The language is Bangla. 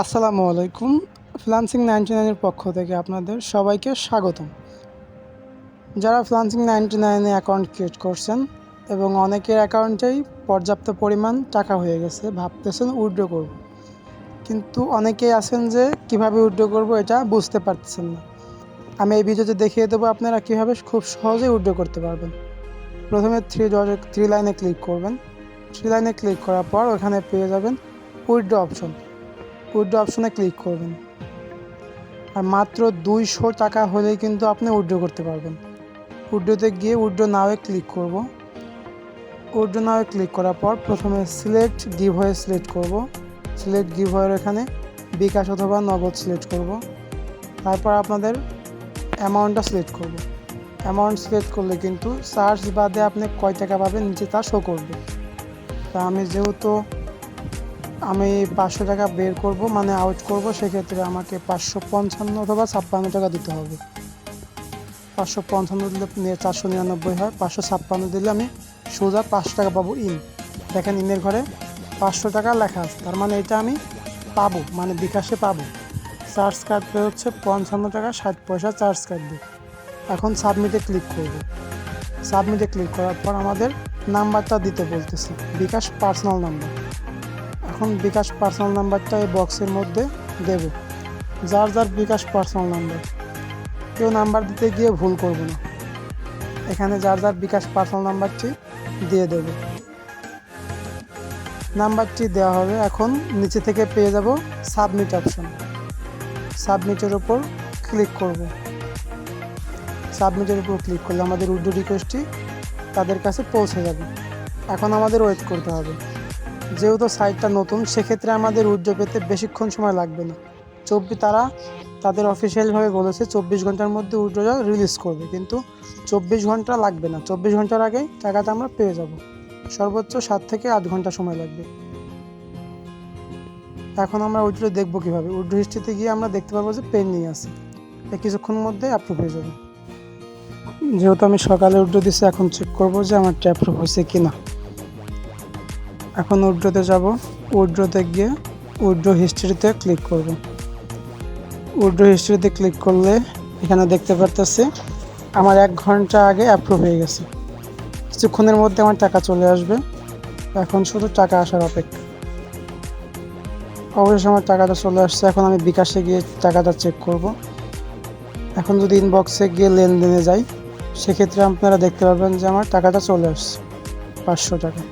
আসসালামু আলাইকুম। ফ্রিল্যান্সিং 99 এর পক্ষ থেকে আপনাদের সবাইকে স্বাগতম। যারা ফ্রিল্যান্সিং 99 এ অ্যাকাউন্ট ক্রিয়েট করছেন এবং অনেকের অ্যাকাউন্টেই পর্যাপ্ত পরিমাণ টাকা হয়ে গেছে, ভাবতেছেন উইথড্র করব। কিন্তু অনেকেই আছেন যে কিভাবে উইথড্র করব এটা বুঝতে পারতেছেন না। আমি এই ভিডিওতে দেখিয়ে দেবো আপনারা কিভাবে খুব সহজেই উইথড্র করতে পারবেন। প্রথমে থ্রি লাইনে ক্লিক করবেন। থ্রি লাইনে ক্লিক করার পর ওখানে পেয়ে যাবেন উইথড্র অপশন। উইথড্র অপশনে ক্লিক করবেন। আর মাত্র 200 টাকা হলেই কিন্তু আপনি উইথড্র করতে পারবেন। উইথড্রতে গিয়ে উইথড্র নাওয়ে ক্লিক করব। উইথড্র নাওয়ে ক্লিক করার পর প্রথমে সিলেক্ট গিভওয়ে সিলেক্ট করব। সিলেক্ট গিভওয়ের এখানে বিকাশ অথবা নগদ সিলেক্ট করব। তারপর আপনাদের অ্যামাউন্টটা সিলেক্ট করব। অ্যামাউন্ট সিলেক্ট করলে কিন্তু চার্জ বাদে আপনি কয় টাকা পাবেন নিচে তা শো করবে। তা যেহেতু আমি 500 টাকা বের করব, মানে আউট করব, সেক্ষেত্রে আমাকে 555 অথবা 56 টাকা দিতে হবে। 555 দিলে 499 হয়, 556 দিলে আমি সোজা 500 টাকা পাবো ইন। দেখেন ইনের ঘরে 500 টাকা লেখা আছে, তার মানে এটা আমি পাবো, মানে বিকাশে পাবো। চার্জ কাটবে হচ্ছে 55 টাকা 60 পয়সা চার্জ কাটবে। এখন সাবমিটে ক্লিক করব। সাবমিটে ক্লিক করার পর আমাদের নাম্বারটা দিতে বলতেছে, বিকাশ পার্সোনাল নাম্বার। এখন বিকাশ পার্সোনাল নাম্বারটা এই বক্সের মধ্যে দেব। যার যার বিকাশ পার্সোনাল নাম্বার, কেউ নাম্বার দিতে গিয়ে ভুল করব না। এখানে যার যার বিকাশ পার্সোনাল নাম্বারটি দিয়ে দেব। নাম্বারটি দেওয়া হবে। এখন নিচে থেকে পেয়ে যাব সাবমিট অপশন। সাবমিটের উপর ক্লিক করব। সাবমিটের উপর ক্লিক করলে আমাদের উইথড্র রিকোয়েস্টটি তাদের কাছে পৌঁছে যাবে। এখন আমাদের ওয়েট করতে হবে। যেহেতু সাইটটা নতুন, সেক্ষেত্রে আমাদের উইথড্র পেতে বেশিক্ষণ সময় লাগবে না। তারা তাদের অফিসিয়ালভাবে বলেছে 24 ঘন্টার মধ্যে উইথড্র রিলিজ করবে, কিন্তু 24 ঘন্টা লাগবে না। 24 ঘন্টার আগেই টাকাটা আমরা পেয়ে যাব। সর্বোচ্চ 7 থেকে 8 ঘন্টা সময় লাগবে। এখন আমরা উইথড্র দেখব কীভাবে। উইথড্র হিস্ট্রিতে গিয়ে আমরা দেখতে পাবো যে পেন্ডিং আছে, কিছুক্ষণের মধ্যে অ্যাপ্রুভ হয়ে যাবে। যেহেতু আমি সকালে উইথড্র দিচ্ছি, এখন চেক করব যে আমারটা অ্যাপ্রুভ হয়েছে কিনা। এখন উইথড্রতে যাব। উইথড্রতে গিয়ে উইথড্র হিস্ট্রিতে ক্লিক করব। উইথড্র হিস্ট্রিতে ক্লিক করলে এখানে দেখতে পারতেছি আমার 1 ঘন্টা আগে অ্যাপ্রুভ হয়ে গেছে। কিছুক্ষণের মধ্যে আমার টাকা চলে আসবে। এখন শুধু টাকা আসার অপেক্ষা। অবশ্যই আমার টাকাটা চলে আসছে। এখন আমি বিকাশে গিয়ে টাকাটা চেক করব। এখন যদি ইনবক্সে গিয়ে লেনদেনে যাই, সেক্ষেত্রে আপনারা দেখতে পারবেন যে আমার টাকাটা চলে আসছে 500 টাকা।